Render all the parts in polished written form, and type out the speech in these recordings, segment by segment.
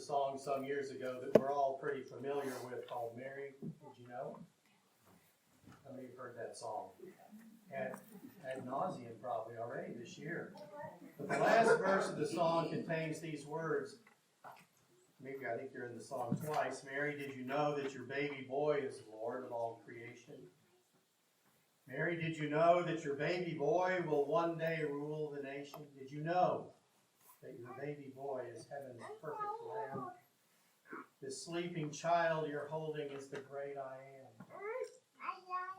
song some years ago that we're all pretty familiar with called Mary, Did You Know? How many of you have heard that song? Ad nauseum probably already this year. But the last verse of the song contains these words. Maybe I think you're in the song twice. Mary, did you know that your baby boy is Lord of all creation? Mary, did you know that your baby boy will one day rule the nation? Did you know that your baby boy is heaven's perfect lamb? This sleeping child you're holding is the great I am.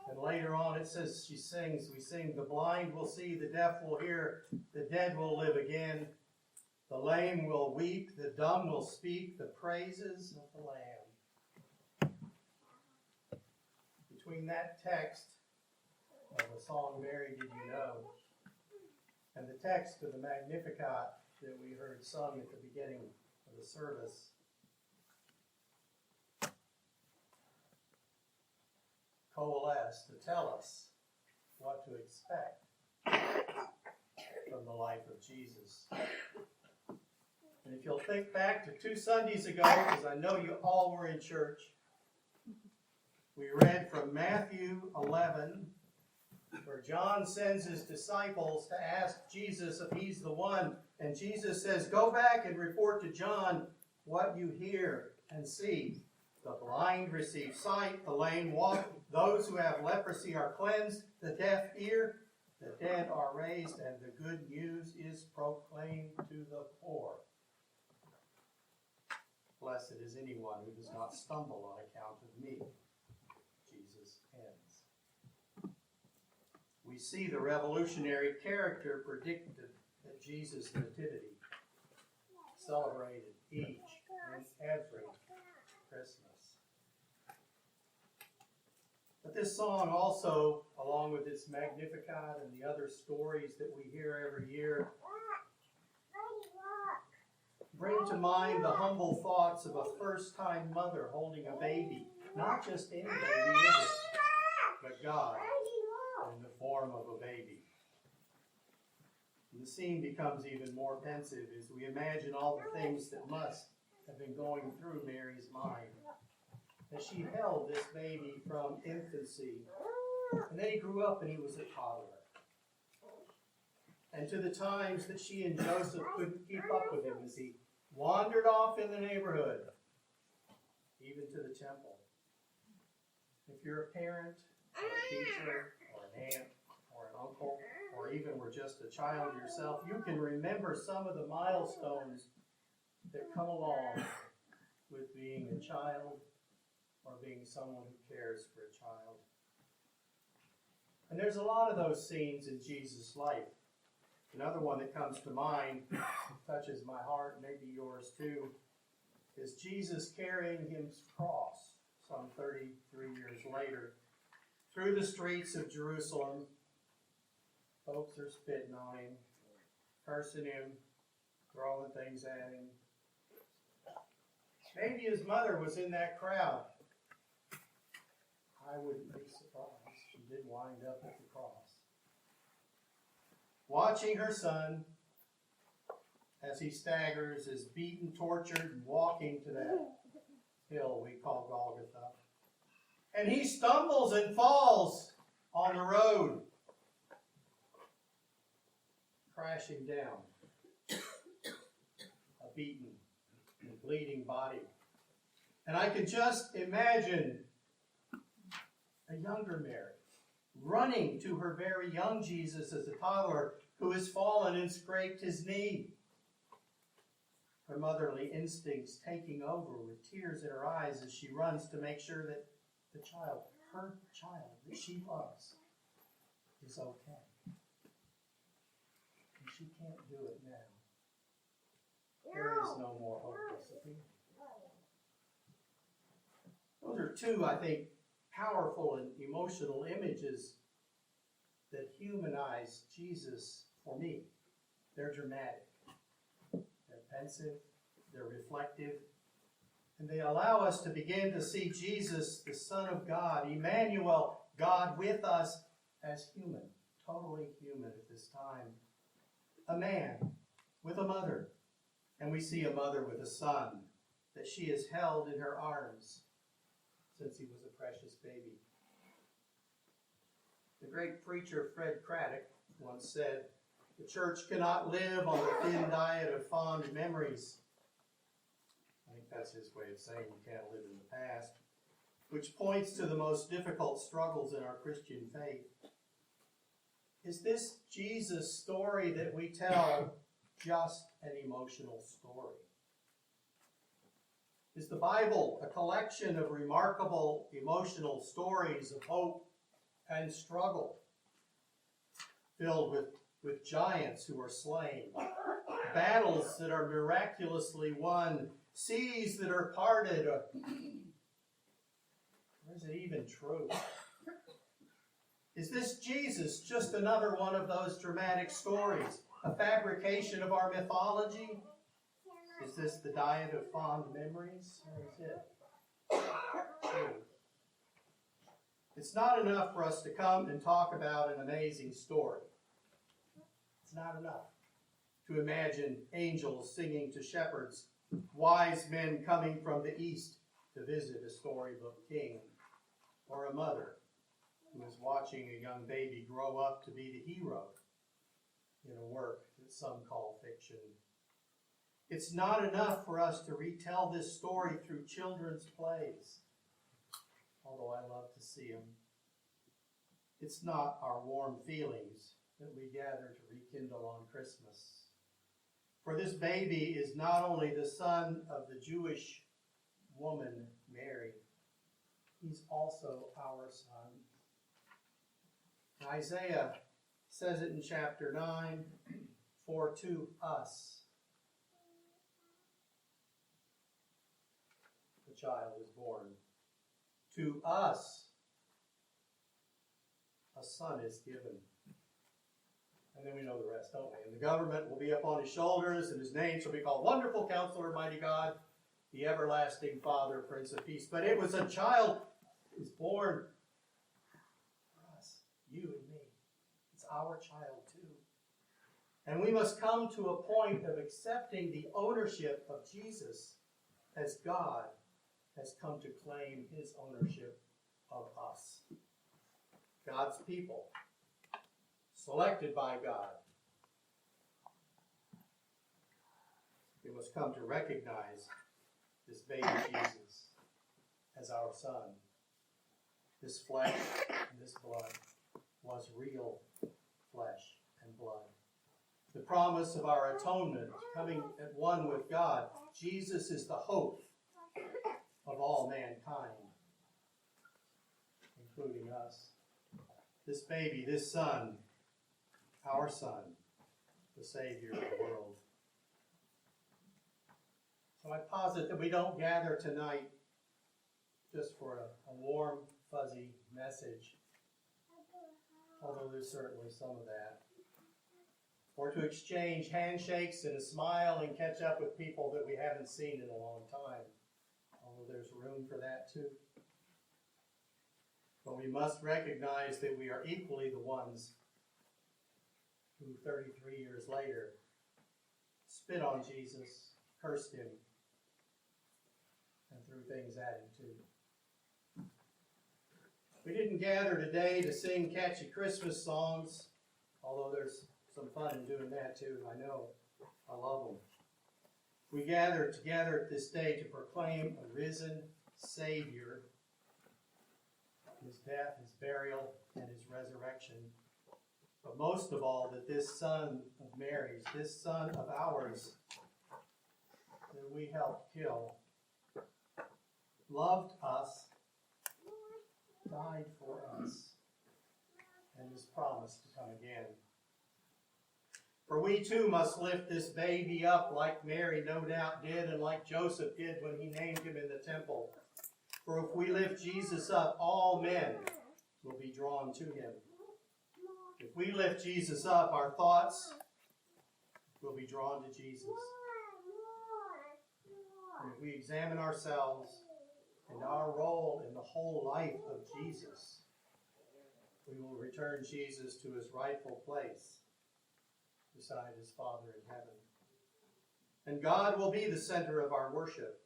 And later on it says, we sing, the blind will see, the deaf will hear, the dead will live again, the lame will weep, the dumb will speak, the praises of the Lamb. Between that text of the song, Mary, Did You Know, and the text of the Magnificat that we heard sung at the beginning of the service, coalesce to tell us what to expect from the life of Jesus. And if you'll think back to 2 Sundays ago, because I know you all were in church, we read from Matthew 11, where John sends his disciples to ask Jesus if he's the one. And Jesus says, go back and report to John what you hear and see. The blind receive sight, the lame walk, those who have leprosy are cleansed, the deaf hear, the dead are raised, and the good news is proclaimed to the poor. Blessed is anyone who does not stumble on account of me. Jesus ends. We see the revolutionary character predicted at Jesus' nativity, celebrated each and every Christmas. But this song also, along with its Magnificat and the other stories that we hear every year, bring to mind the humble thoughts of a first-time mother holding a baby. Not just any baby, is it? But God in the form of a baby. And the scene becomes even more pensive as we imagine all the things that must have been going through Mary's mind as she held this baby from infancy. And then he grew up and he was a toddler. And to the times that she and Joseph couldn't keep up with him as he wandered off in the neighborhood, even to the temple. If you're a parent, or a teacher, or an aunt, or an uncle, or even were just a child yourself, you can remember some of the milestones that come along with being a child or being someone who cares for a child. And there's a lot of those scenes in Jesus' life. Another one that comes to mind, touches my heart, maybe yours too, is Jesus carrying his cross some 33 years later through the streets of Jerusalem. Folks are spitting on him, cursing him, throwing things at him. Maybe his mother was in that crowd. I wouldn't be surprised. She did wind up at the cross, watching her son as he staggers, is beaten, tortured, and walking to that hill we call Golgotha. And he stumbles and falls on the road, crashing down, a beaten and bleeding body. And I can just imagine a younger Mary running to her very young Jesus as a toddler who has fallen and scraped his knee. Her motherly instincts taking over with tears in her eyes as she runs to make sure that the child, her child that she loves, is okay. And she can't do it now. There is no more hopeless. Those are two, I think, powerful and emotional images that humanize Jesus for me. They're dramatic, they're pensive, they're reflective, and they allow us to begin to see Jesus, the Son of God, Emmanuel, God with us, as human, totally human at this time. A man with a mother, and we see a mother with a son, that she has held in her arms since he was a precious baby. The great preacher Fred Craddock once said, "The church cannot live on the thin diet of fond memories." I think that's his way of saying you can't live in the past, which points to the most difficult struggles in our Christian faith. Is this Jesus story that we tell just an emotional story? Is the Bible a collection of remarkable emotional stories of hope and struggle, filled with giants who are slain, battles that are miraculously won, seas that are parted? Or is it even true? Is this Jesus just another one of those dramatic stories, a fabrication of our mythology? Is this the diet of fond memories, or is it true? It's not enough for us to come and talk about an amazing story. It's not enough to imagine angels singing to shepherds, wise men coming from the east to visit a storybook king, or a mother who is watching a young baby grow up to be the hero in a work that some call fiction. It's not enough for us to retell this story through children's plays, although I love to see them. It's not our warm feelings that we gather to rekindle on Christmas. For this baby is not only the son of the Jewish woman, Mary, he's also our son. Isaiah says it in chapter 9, "For to us the child is born. To us a son is given." And then we know the rest, don't we? "And the government will be upon his shoulders, and his name shall be called Wonderful Counselor, Mighty God, the Everlasting Father, Prince of Peace." But it was a child who was born for us, you and me. It's our child too. And we must come to a point of accepting the ownership of Jesus as God has come to claim his ownership of us. God's people, selected by God. We must come to recognize this baby Jesus as our son. This flesh and this blood was real flesh and blood. The promise of our atonement, coming at one with God. Jesus is the hope of all mankind, including us. This baby, this son, our son, the Savior of the world. So I posit that we don't gather tonight just for a warm, fuzzy message, although there's certainly some of that, or to exchange handshakes and a smile and catch up with people that we haven't seen in a long time, although there's room for that too. But we must recognize that we are equally the ones who 33 years later spit on Jesus, cursed him, and threw things at him too. We didn't gather today to sing catchy Christmas songs, although there's some fun in doing that too, I know. I love them. We gather together at this day to proclaim a risen Savior, his death, his burial, and his resurrection. But most of all, that this son of Mary's, this son of ours, that we helped kill, loved us, died for us, and is promised to come again. For we too must lift this baby up like Mary no doubt did, and like Joseph did when he named him in the temple. For if we lift Jesus up, all men will be drawn to him. If we lift Jesus up, our thoughts will be drawn to Jesus. And if we examine ourselves and our role in the whole life of Jesus, we will return Jesus to his rightful place beside his Father in heaven. And God will be the center of our worship,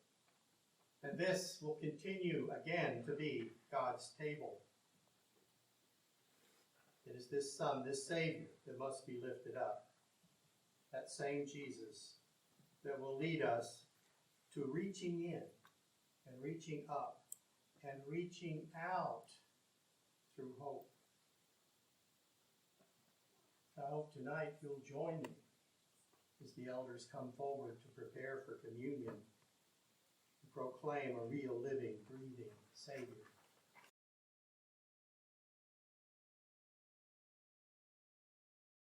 And this will continue again to be God's table. It is this Son, this Savior, that must be lifted up. That same Jesus that will lead us to reaching in and reaching up and reaching out through hope. I hope tonight you'll join me as the elders come forward to prepare for communion, to proclaim a real, living, breathing Savior.